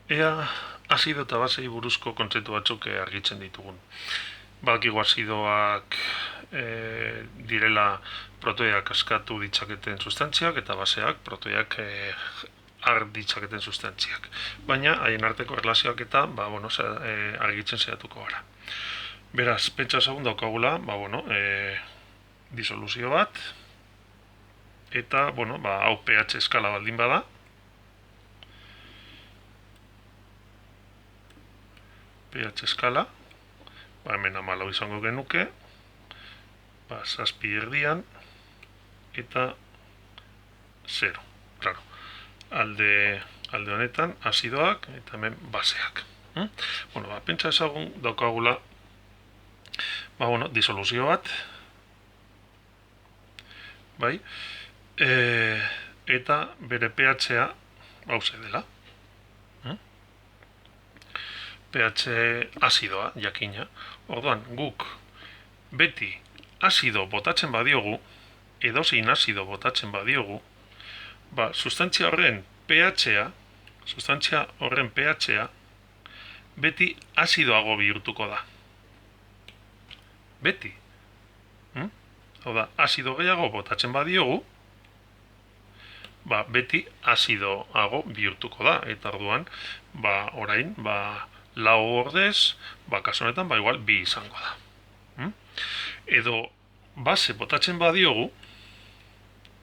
Ea azido eta basei buruzko kontzeptu batzuk argitzen ditugun. Badakigu azidoak direla proteoiak askatu ditzaketen sustantziak eta baseak proteoiak har ditzaketen sustantziak. Baina haien arteko erlazioak eta argitzen saiatuko gara. Beraz, pentsa ezagun daukagula, disoluzio bat, eta, hau pH eskala baldin bada, pH eskala, hemen 14 izango genuke, zazpi erdian, eta 0. Claro. Alde honetan, azidoak, eta hemen baseak. Pentsa ezagun daukagula, disoluzio bat, bai, eta bere pH-a hauze dela. pH azidoa, jakina. Orduan, guk beti azido botatzen badiogu, edozein azido botatzen badiogu, sustantzia horren pH-a, beti azidoago bihurtuko da. Beti. Hau da, azido gehiago botatzen badiogu, beti azidoago bihurtuko da. Eta orduan, orain, lau ordez, kasu honetan, igual, bi izango da. Edo, base botatzen badiogu,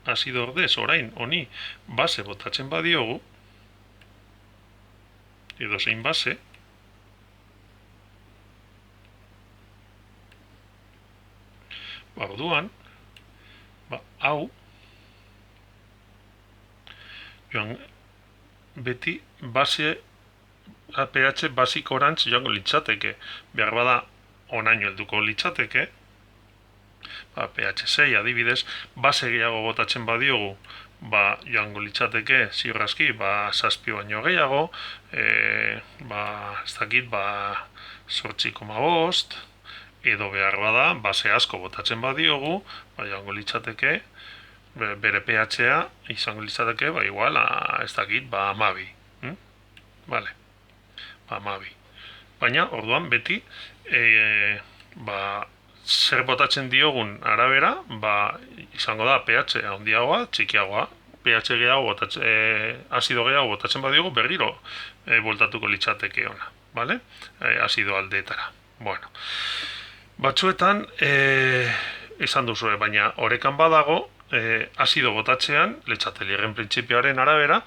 azido ordez, orain, honi, base botatzen badiogu, edo zein base, orduan, hau, joan, beti base pH basikorantz joango litzateke. Behar bada onaino helduko litzateke, pH 6 adibidez, base gehiago botatzen badiogu, joango litzateke ziurraski, zazpi baino gehiago, ez dakit, 8,5, edo behar bada, base asko botatzen badiogu, joango litzateke, bere pH-a izango litzateke, igual, ez dakit, 12. Vale. 12. Baina, orduan, beti, zer botatzen diogun arabera, izango da pH handiagoa, txikiagoa, pH gehiago azido gehiago botatzen badiogu, berriro voltatuko litzateke ona, vale? Azido aldeetara. Bueno. Batzuetan, esan duzue, baina orekan badago, azido botatzean, Letxatelierren printzipioaren arabera,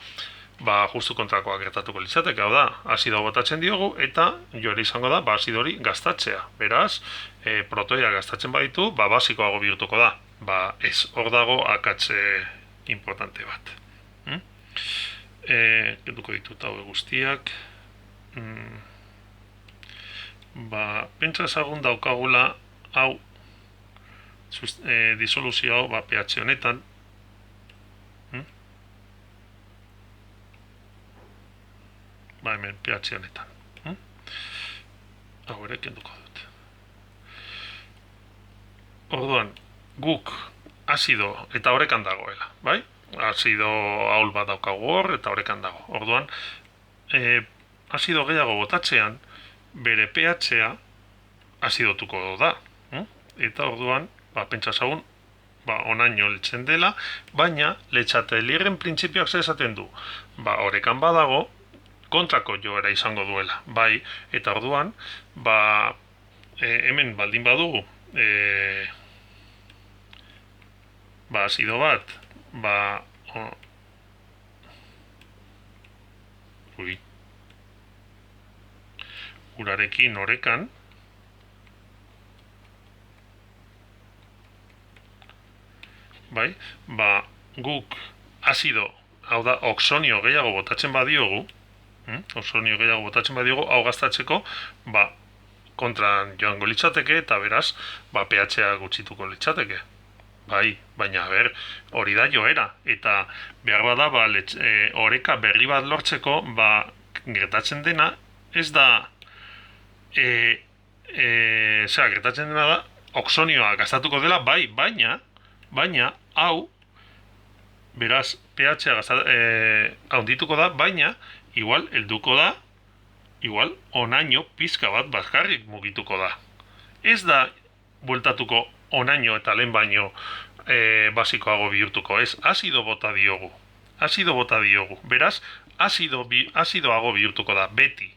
justu kontrakoa gertatuko litzateke, hau da, azido botatzen diogu, eta jore izango da, azido hori gaztatzea. Beraz, protoia gaztatzen baditu, basikoago bihurtuko da. Ez, hor dago akatze importante bat. Kenduko ditut hau guztiak. Pentsa ezagun daukagula, hau, disoluzio hau, pH honetan, hemen pH honetan. Hau ere kenduko dut. Orduan, guk azido eta horrekan dagoela, bai? Azido ahul bat daukagu hor eta horrekan dago. Orduan, azido gehiago botatzean, bere pH-a azidotuko da. Eta orduan, pentsa ezagun, onaino heltzen dela, baina Letxatelierren printzipioak zer esaten du. Horrekan badago, kontrako joera izango duela, bai, eta orduan, hemen baldin badugu, azido bat, urarekin orekan, bai, guk azido, hau da, oxonio gehiago botatzen badiogu, hau gaztatzeko, kontran joango litzateke, eta beraz, pH-a gutxituko litzateke. Bai, baina, hori da joera, eta behar bada, oreka berri bat lortzeko, gertatzen dena, ez da, gertatzen dena da, oxonioa gaztatuko dela, bai, baina, hau, beraz, pH-a handituko da, baina igual helduko da, igual onaino pizka bat bazkarrik mugituko da. Ez da bueltatuko onaino eta lehen baino basikoago bihurtuko, ez, azido bota diogu. Beraz, azidoago bihurtuko da, beti.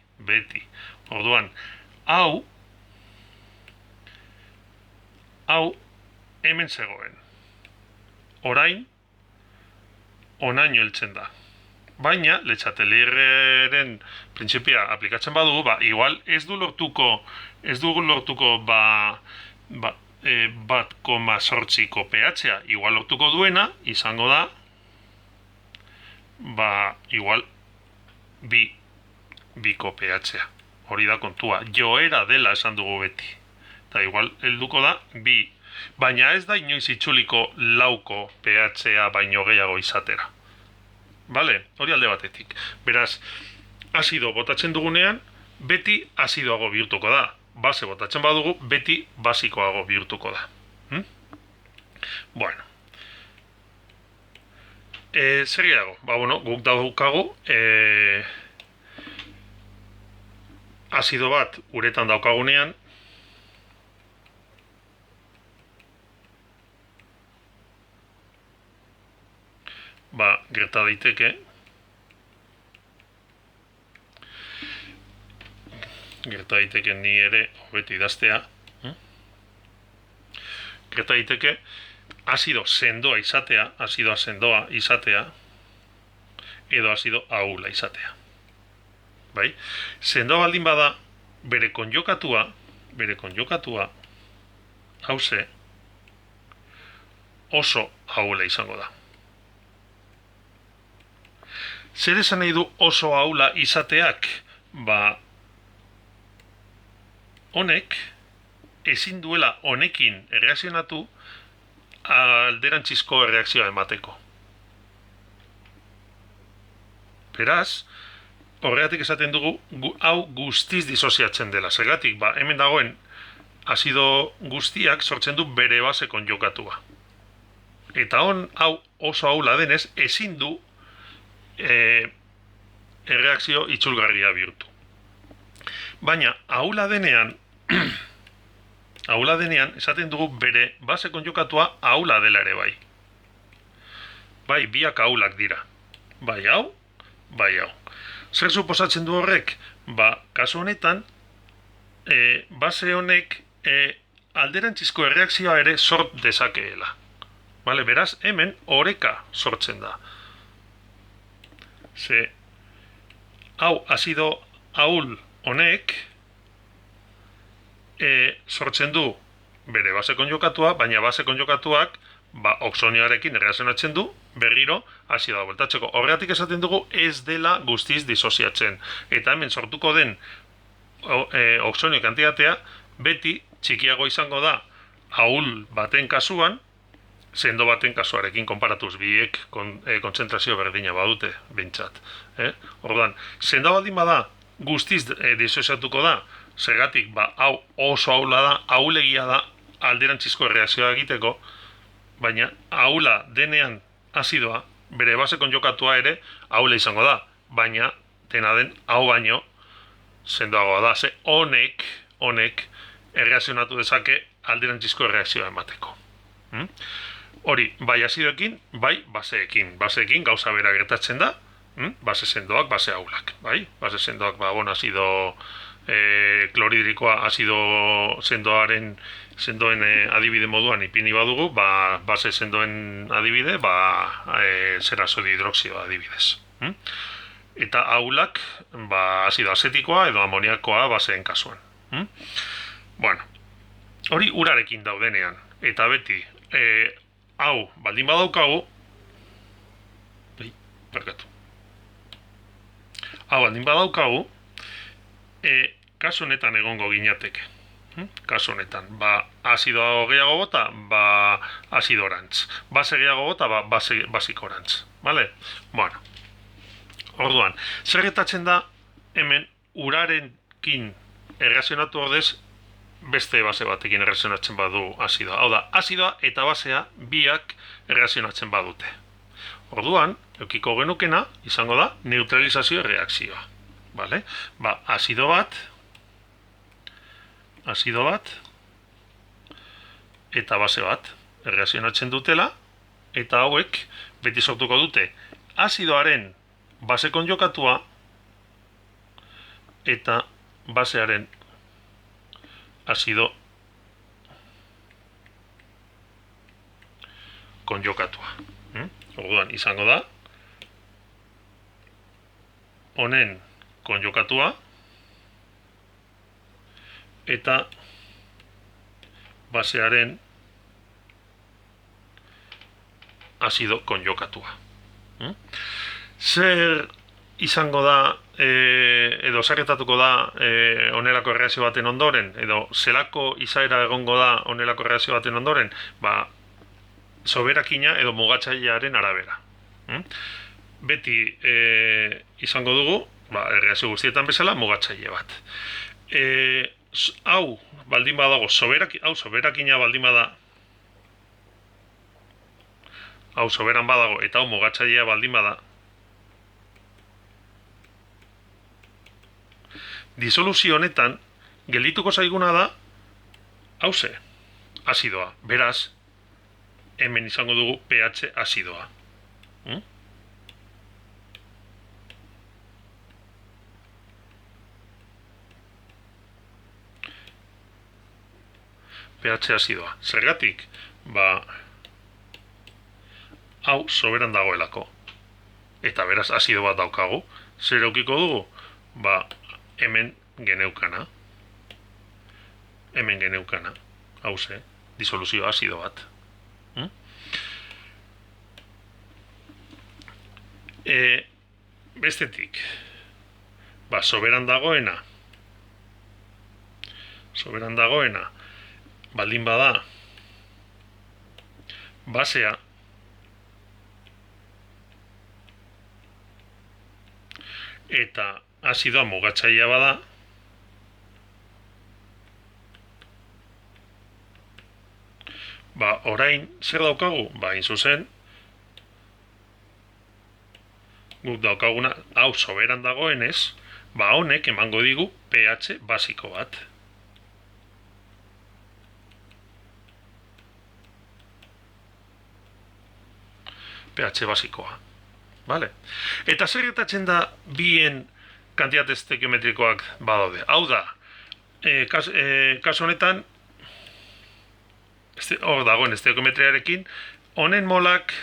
Orduan, hau hemen zegoen. Orain, onaino heltzen da. Baina, Letxatelierren printzipia aplikatzen badugu, igual ez du lortuko bat koma sortziko pH-a, igual lortuko duena, izango da, igual biko pH-a. Hori da kontua, joera dela esan dugu beti. Eta igual helduko da, baina ez da inoiz itxuliko lauko pH-a baino gehiago izatera. Bale, hori alde batetik. Beraz, azido botatzen dugunean, beti azidoago bihurtuko da. Base botatzen badugu, beti basikoago bihurtuko da. Bueno. Zer gehiago? Guk daukagu, azido bat uretan daukagunean, gerta daiteke ni ere hobeto idaztea. Gerta daiteke azido sendoa izatea, edo azido ahula izatea. Bai? Sendoa baldin bada bere konjokatua hauze oso ahula izango da. Zer esan nahi du oso ahula izateak? Honek ezin duela honekin erreakzionatu alderantzizko erreakzioa emateko. Beraz, horregatik esaten dugu, hau guztiz disoziatzen dela. Zergatik, hemen dagoen azido guztiak sortzen du bere base konjokatua. Eta hau oso ahula denez, ezin du erreakzio itzulgarria bihurtu. Baina, ahula denean esaten dugu bere base konjokatua ahula dela ere bai. Biak ahulak dira. Bai hau. Zer suposatzen du horrek? Kasu honetan, base honek alderantzizko erreakzioa ere sort dezakeela. Beraz, hemen oreka sortzen da. Hau azido ahul honek sortzen du bere base konjokatua, baina base konjokatuak oxonioarekin erreakzionatzen du berriro azidoa bueltatzeko. Horregatik esaten dugu ez dela guztiz disoziatzen. Eta hemen sortuko den oxonio kantitatea beti txikiago izango da ahul baten kasuan, sendo baten kasuarekin konparatuz, biek kontzentrazio berdina badute behintzat. Orduan, sendo baldin bada guztiz disoziatuko da, zergatik hau oso ahula da, ahulegia da alderantzizko erreakzioa egiteko, baina ahula denean azidoa, bere base konjokatua ere ahula izango da, baina dena den hau baino sendoagoa da, honek erreakzionatu dezake alderantzizko erreakzioa emateko. Hori, bai azidoekin, bai baseekin. Baseekin gauza bera gertatzen da, base sendoak, base ahulak. Base sendoak, azido kloridrikoa azido sendoen adibide moduan ipini badugu, base sendoen adibide, zerazodio hidroksido adibidez. Eta ahulak, azido azetikoa edo amoniakoa baseen kasuan. Bueno, hori urarekin daudenean, eta beti, hau baldin badaukagu, kasu honetan egongo ginateke. Kasu honetan, azido gehiago bota, azidorantz. Base gehiago bota, basikorantz. Bale? Bueno. Orduan, zer gertatzen da, hemen urarekin erreakzionatu ordez, beste base batekin erreakzionatzen badu azidoa. Hau da, azidoa eta basea biak erreakzionatzen badute. Orduan, eukiko genukena izango da neutralizazio erreakzioa. Vale? Ba, azido bat, eta base bat erreakzionatzen dutela, eta hauek beti sortuko dute azidoaren base konjugatua eta basearen azido konjugatua. Orduan, izango da honen konjugatua eta basearen azido konjugatua. Zer izango da, edo zerretatuko da onelako erreakzio baten ondoren, edo zelako izaera egongo da onelako erreakzio baten ondoren, ba, soberakina edo mugatzailearen arabera. Beti izango dugu, ba, erreakzio guztietan bezala, mugatzaile bat. Hau baldin badago, soberakina baldin bada, hau soberan badago, eta hau mugatzailea baldin bada, disoluzio honetan, geldituko zaiguna da, hauze, azidoa. Beraz, hemen izango dugu pH azidoa. pH azidoa. Zergatik, ba, hau soberan dagoelako. Eta beraz, azido bat daukagu. Zer eukiko dugu? Ba, hemen geneukana. Hauze, disoluzio azido bat. Bestetik, ba, soberan dagoena, baldin bada, basea, eta azidoa mugatzailea bada, ba, orain, zer daukagu? Ba, hain zuzen, guk daukaguna, hau soberan dagoenez, ba, honek emango digu pH basiko bat. pH basikoa. Vale? Eta zer gertatzen da bien kantitate estequiometrikoak badaude. Hau da, kasu honetan, hor dagoen estequiometriarekin, honen molak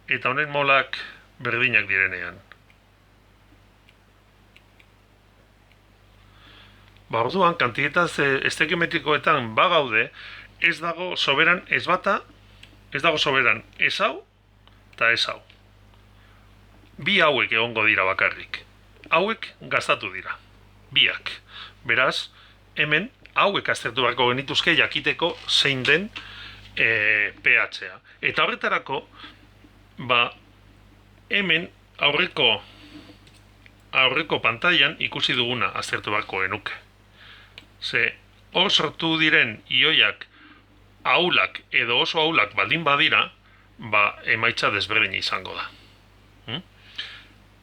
eta honen molak berdinak direnean. Ba, orduan, kantitate estequiometrikoetan bagaude, ez dago soberan ez bata, ez dago soberan ez hau eta ez hau. Bi hauek egongo dira bakarrik. Hauek gastatu dira. Biak. Beraz, hemen hauek aztertu beharko genituzke jakiteko zein den pH-a. Eta horretarako, ba, hemen aurreko pantailan ikusi duguna aztertu beharko genuke. Ze hor sortu diren ioiak ahulak edo oso ahulak baldin badira, ba, emaitza desberdina izango da.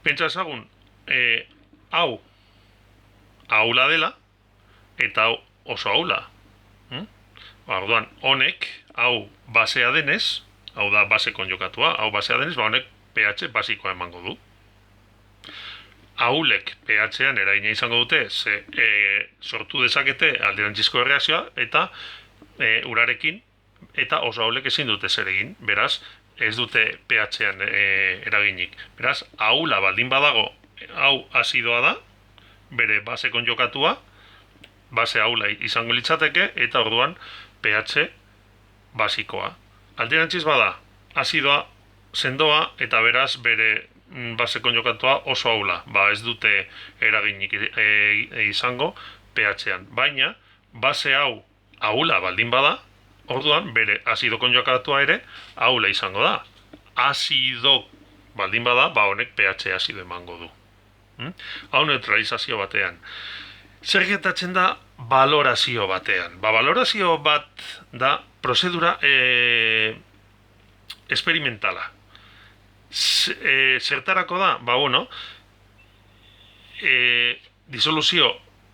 Pentsa ezagun, hau ahula dela, eta hau oso ahula. Orduan, honek, hau basea denez, hau da base konjugatua, hau basea denez, ba, honek pH basikoa emango du. Ahulek pH-an eragina izango dute, sortu dezakete alderantzizko erreakzioa, eta urarekin, eta oso ahulek ezin dute zer egin, beraz, ez dute pH-an eraginik. Beraz, ahula baldin badago, hau azidoa da, bere base konjugatua, base ahula izango litzateke, eta orduan pH basikoa. Alderantziz bada, azidoa sendoa, eta beraz bere base konjugatua oso ahula, ba ez dute eraginik izango pH-an. Baina, base hau ahula baldin bada, orduan bere azido konjugatua ere ahula izango da. Azido baldin bada, ba honek pH azido emango du. Hau neutralizazio batean. Zer gertatzen da balorazio batean? Balorazio bat da prozedura esperimentala. Zertarako da? Bueno, disoluzio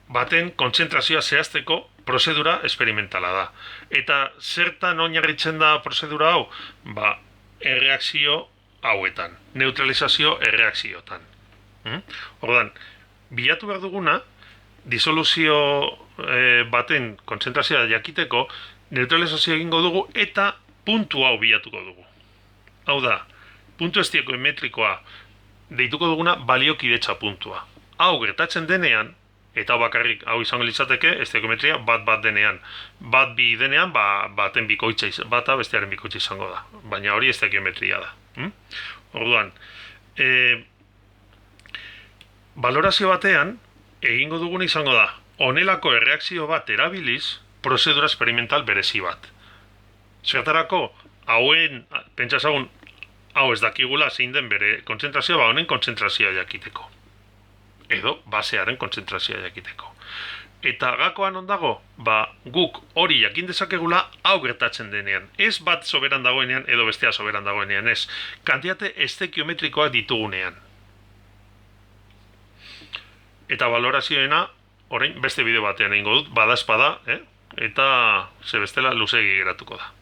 baten kontzentrazioa zehazteko prozedura esperimentala da. Eta zertan oinarritzen da prozedura hau? Erreakzio hauetan, neutralizazio erreakziotan. Ordan, bilatu behar duguna, disoluzio baten kontzentrazioa jakiteko, neutralizazio egingo dugu eta puntu hau bilatuko dugu. Hau da, puntu estiometrikoa deituko duguna baliokidetza puntua. Hau gertatzen denean, eta bakarrik hau izango litzateke estiometria bat denean. Bat bi denean, baten bikoitza, bata bestearen bikoitza izango da. Baina hori estiometria da. Orduan, balorazio batean, egingo duguna izango da, honelako erreakzio bat erabiliz, prozedura experimental berezi bat. Zertarako, hauen, pentsasagun, hau ez dakigula zein den bere kontzentrazioa, honen kontzentrazioa jakiteko. Edo, basearen kontzentrazioa jakiteko. Eta gakoan ondago, guk hori jakin dezakegula hau gertatzen denean. Ez bat soberan dagoenean edo bestea soberan dagoenean, ez. Kantitate estekiometrikoak ditugunean. Eta balorazioena, orain beste bideo batean egingo dut, bada espada, eta ze bestela luzegi geratuko da.